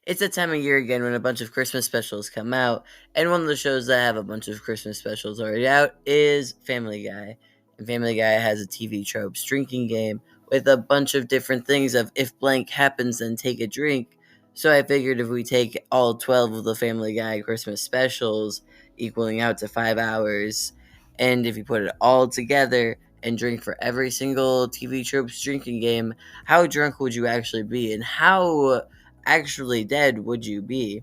It's that time of year again when a bunch of Christmas specials come out, and one of the shows that have a bunch of Christmas specials already out is Family Guy. And Family Guy has a TV tropes drinking game with a bunch of different things of if blank happens, then take a drink. So I figured if we take all 12 of the Family Guy Christmas specials, equaling out to 5 hours, and if you put it all together and drink for every single TV tropes drinking game, how drunk would you actually be? And how actually dead would you be?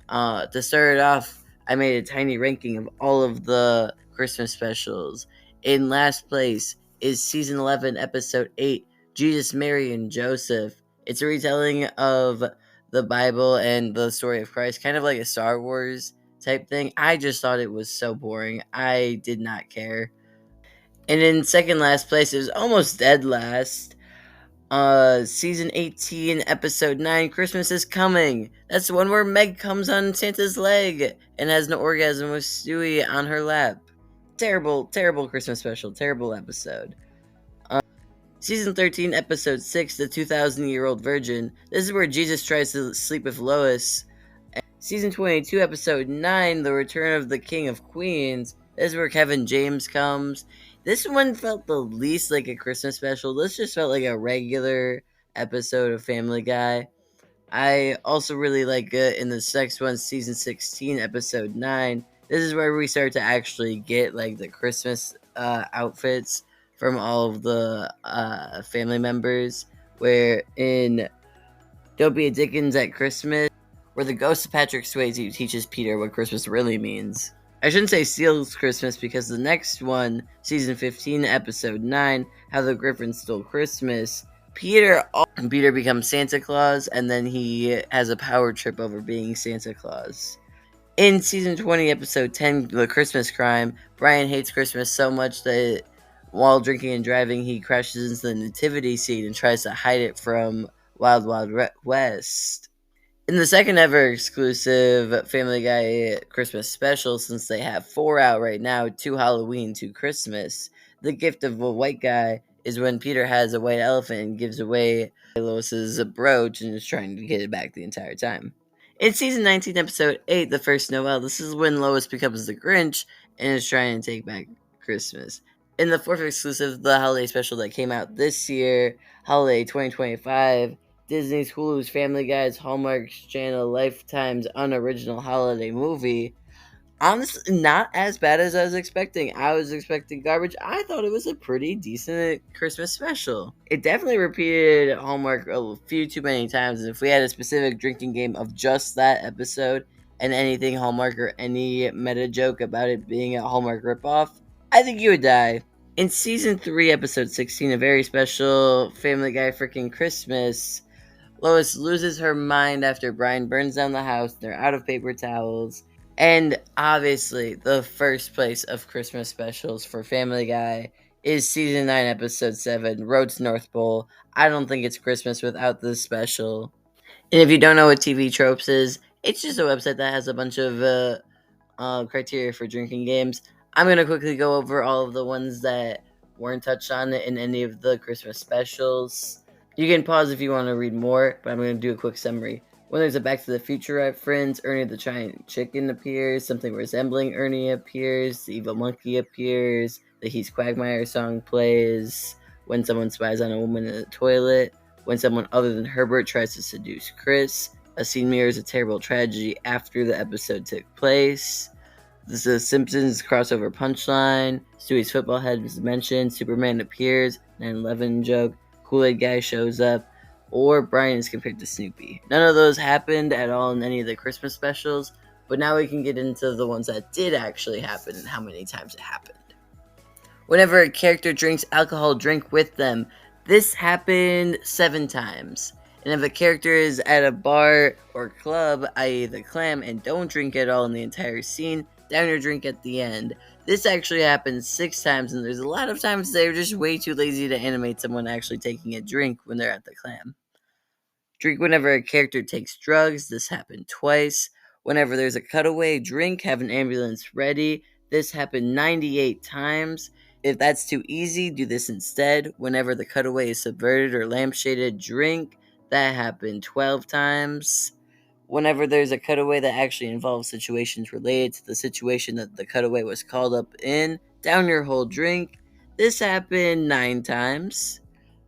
To start it off, I made a tiny ranking of all of the Christmas specials. In last place is season 11, episode 8, Jesus, Mary, and Joseph. It's a retelling of the Bible and the story of Christ, kind of like a Star Wars type thing. I just thought it was so boring. I did not care. And in second last place, it was almost dead last. Season 18, episode 9, Christmas is Coming. That's the one where Meg comes on Santa's leg and has an orgasm with Stewie on her lap. Terrible, terrible Christmas special. Terrible episode. Season 13, episode 6, The 2,000-Year-Old Virgin. This is where Jesus tries to sleep with Lois. Season 22, episode 9, The Return of the King of Queens. This is where Kevin James comes. This one felt the least like a Christmas special. This just felt like a regular episode of Family Guy. I also really like in the next one, season 16, episode 9. This is where we start to actually get like the Christmas outfits from all of the family members. Where in Don't Be a Dickens at Christmas, where the ghost of Patrick Swayze teaches Peter what Christmas really means. I shouldn't say steals Christmas because the next one, season 15, episode 9, How the Griffin Stole Christmas, Peter becomes Santa Claus, and then he has a power trip over being Santa Claus. In season 20, episode 10, The Christmas Crime, Brian hates Christmas so much that while drinking and driving, he crashes into the nativity scene and tries to hide it from Wild Wild West. In the second ever exclusive Family Guy Christmas special, since they have 4 out right now, 2 Halloween, 2 Christmas, The Gift of a White Guy is when Peter has a white elephant and gives away Lois's brooch and is trying to get it back the entire time. In season 19, episode 8, The First Noel, this is when Lois becomes the Grinch and is trying to take back Christmas. In the fourth exclusive, the holiday special that came out this year, Holiday 2025, Disney's, Hulu's, Family Guy's, Hallmark's Channel, Lifetime's unoriginal holiday movie. Honestly, not as bad as I was expecting. I was expecting garbage. I thought it was a pretty decent Christmas special. It definitely repeated Hallmark a few too many times. And if we had a specific drinking game of just that episode and anything Hallmark or any meta joke about it being a Hallmark ripoff, I think you would die. In season 3, episode 16, a very special Family Guy freaking Christmas, Lois loses her mind after Brian burns down the house. They're out of paper towels. And obviously, the first place of Christmas specials for Family Guy is season 9, episode 7, Road to North Pole. I don't think it's Christmas without this special. And if you don't know what TV Tropes is, it's just a website that has a bunch of criteria for drinking games. I'm going to quickly go over all of the ones that weren't touched on in any of the Christmas specials. You can pause if you want to read more, but I'm going to do a quick summary. When there's a Back to the Future reference, Ernie the Giant Chicken appears, something resembling Ernie appears, the Evil Monkey appears, the He's Quagmire song plays, when someone spies on a woman in the toilet, when someone other than Herbert tries to seduce Chris, a scene mirrors a terrible tragedy after the episode took place, the Simpsons crossover punchline, Stewie's football head was mentioned, Superman appears, 9/11 joke, Kool-Aid guy shows up, or Brian is compared to Snoopy. None of those happened at all in any of the Christmas specials, but now we can get into the ones that did actually happen and how many times it happened. Whenever a character drinks alcohol, drink with them. This happened 7 times. And if a character is at a bar or club, i.e. the Clam, and don't drink at all in the entire scene, down your drink at the end. This actually happens 6 times, and there's a lot of times they're just way too lazy to animate someone actually taking a drink when they're at the Clam. Drink whenever a character takes drugs. This happened twice. Whenever there's a cutaway, drink, have an ambulance ready. This happened 98 times. If that's too easy, do this instead. Whenever the cutaway is subverted or lampshaded, drink. That happened 12 times. Whenever there's a cutaway that actually involves situations related to the situation that the cutaway was called up in, down your whole drink. This happened 9 times.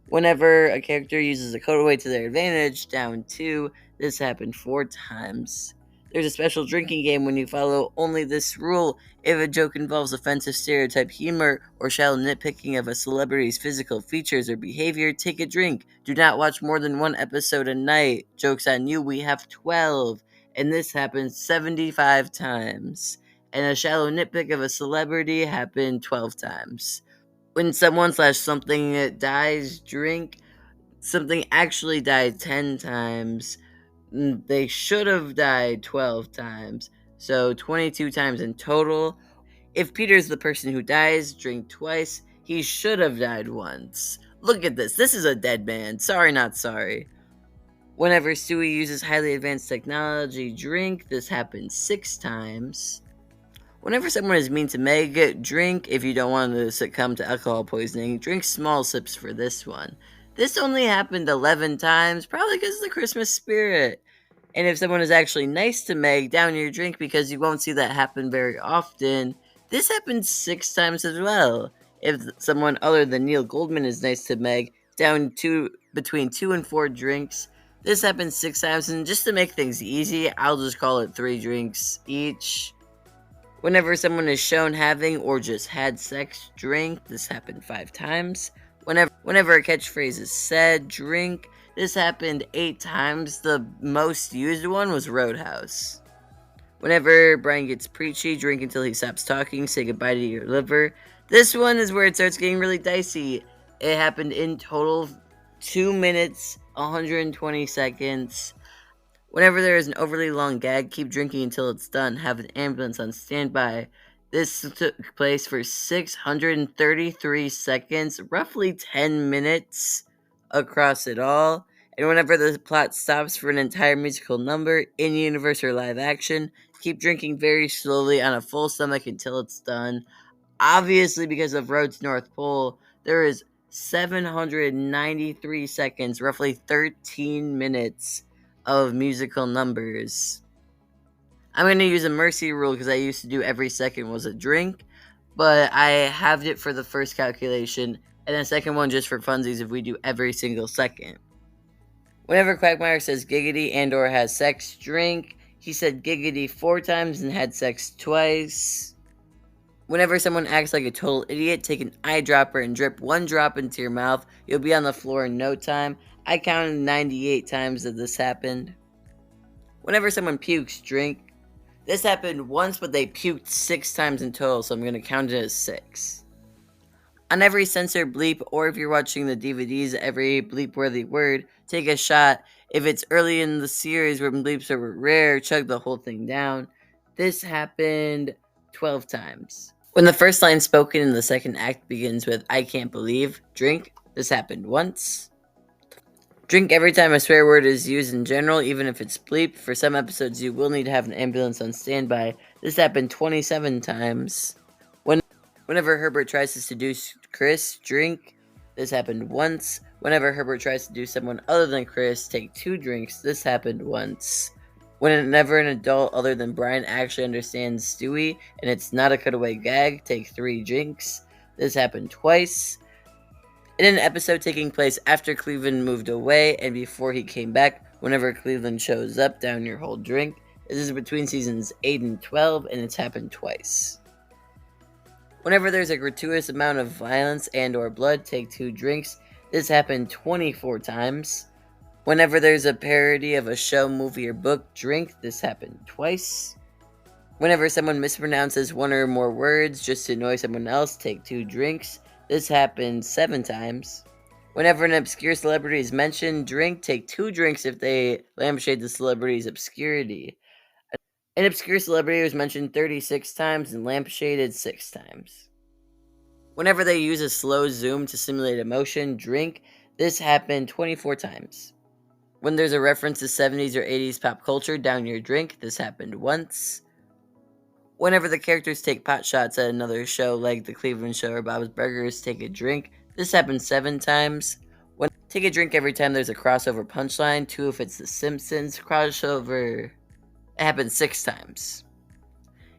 Whenever a character uses a cutaway to their advantage, down 2. This happened 4 times. There's a special drinking game when you follow only this rule. If a joke involves offensive stereotype humor or shallow nitpicking of a celebrity's physical features or behavior, take a drink. Do not watch more than 1 episode a night. Joke's on you, we have 12. And this happened 75 times. And a shallow nitpick of a celebrity happened 12 times. When someone/something dies, drink. Something actually died 10 times. They should have died 12 times. So 22 times in total. If Peter's the person who dies, drink twice. He should have died once. Look at this. This is a dead man. Sorry, not sorry. Whenever Stewie uses highly advanced technology, drink. This happens 6 times. Whenever someone is mean to Meg, drink. If you don't want to succumb to alcohol poisoning, drink small sips for this one. This only happened 11 times, probably because of the Christmas spirit. And if someone is actually nice to Meg, down your drink because you won't see that happen very often. This happens 6 times as well. If someone other than Neil Goldman is nice to Meg, down between 2 and 4 drinks. This happens 6 times, and just to make things easy, I'll just call it 3 drinks each. Whenever someone is shown having or just had sex, drink. This happened 5 times. Whenever a catchphrase is said, drink. This happened 8 times. The most used one was Roadhouse. Whenever Brian gets preachy, drink until he stops talking. Say goodbye to your liver. This one is where it starts getting really dicey. It happened in total 2 minutes, 120 seconds. Whenever there is an overly long gag, keep drinking until it's done. Have an ambulance on standby. This took place for 633 seconds, roughly 10 minutes across it all. And whenever the plot stops for an entire musical number, in universe or live action, keep drinking very slowly on a full stomach until it's done. Obviously, because of Road to North Pole, there is 793 seconds, roughly 13 minutes of musical numbers. I'm going to use a mercy rule because I used to do every second was a drink, but I halved it for the first calculation, and the second one just for funsies if we do every single second. Whenever Quagmire says giggity and or has sex, drink. He said giggity 4 times and had sex twice. Whenever someone acts like a total idiot, take an eyedropper and drip 1 drop into your mouth. You'll be on the floor in no time. I counted 98 times that this happened. Whenever someone pukes, drink. This happened once, but they puked 6 times in total, so I'm going to count it as 6. On every censor bleep, or if you're watching the DVDs, every bleep-worthy word, take a shot. If it's early in the series when bleeps are rare, chug the whole thing down. This happened 12 times. When the first line spoken in the second act begins with, I can't believe, drink. This happened once. Drink every time a swear word is used in general, even if it's bleep. For some episodes, you will need to have an ambulance on standby. This happened 27 times. Whenever Herbert tries to seduce Chris, drink. This happened once. Whenever Herbert tries to do someone other than Chris, take 2 drinks. This happened once. Whenever an adult other than Brian actually understands Stewie, and it's not a cutaway gag, take 3 drinks. This happened twice. In an episode taking place after Cleveland moved away and before he came back, whenever Cleveland shows up, down your whole drink. This is between seasons 8 and 12, and it's happened twice. Whenever there's a gratuitous amount of violence and or blood, take 2 drinks. This happened 24 times. Whenever there's a parody of a show, movie, or book, drink. This happened twice. Whenever someone mispronounces 1 or more words just to annoy someone else, take 2 drinks. This happened 7 times. Whenever an obscure celebrity is mentioned, drink. Take 2 drinks if they lampshade the celebrity's obscurity. An obscure celebrity was mentioned 36 times and lampshaded 6 times. Whenever they use a slow zoom to simulate emotion, drink. This happened 24 times. When there's a reference to 70s or 80s pop culture, down your drink. This happened once. Whenever the characters take pot shots at another show, like The Cleveland Show or Bob's Burgers, take a drink. This happened 7 times. Take a drink every time there's a crossover punchline. 2 if it's The Simpsons crossover. It happens 6 times.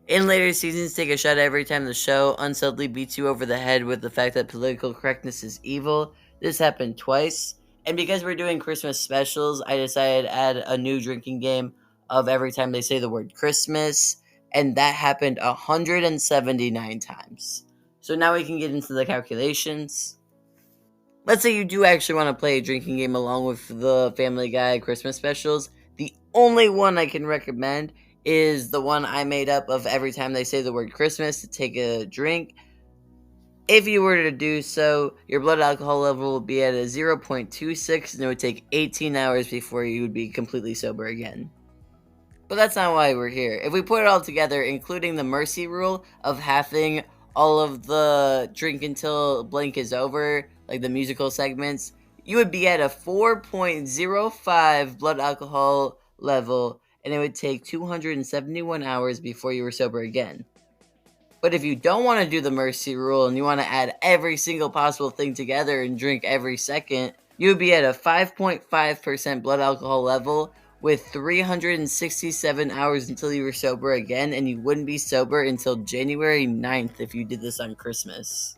In later seasons, take a shot every time the show unsubtly beats you over the head with the fact that political correctness is evil. This happened twice. And because we're doing Christmas specials, I decided to add a new drinking game of every time they say the word Christmas. And that happened 179 times. So now we can get into the calculations. Let's say you do actually want to play a drinking game along with the Family Guy Christmas specials. The only one I can recommend is the one I made up of every time they say the word Christmas to take a drink. If you were to do so, your blood alcohol level would be at a 0.26 and it would take 18 hours before you would be completely sober again. But that's not why we're here. If we put it all together, including the mercy rule of having all of the drink until blank is over, like the musical segments, you would be at a 4.05 blood alcohol level, and it would take 271 hours before you were sober again. But if you don't want to do the mercy rule and you want to add every single possible thing together and drink every second, you would be at a 5.5% blood alcohol level with 367 hours until you were sober again, and you wouldn't be sober until January 9th if you did this on Christmas.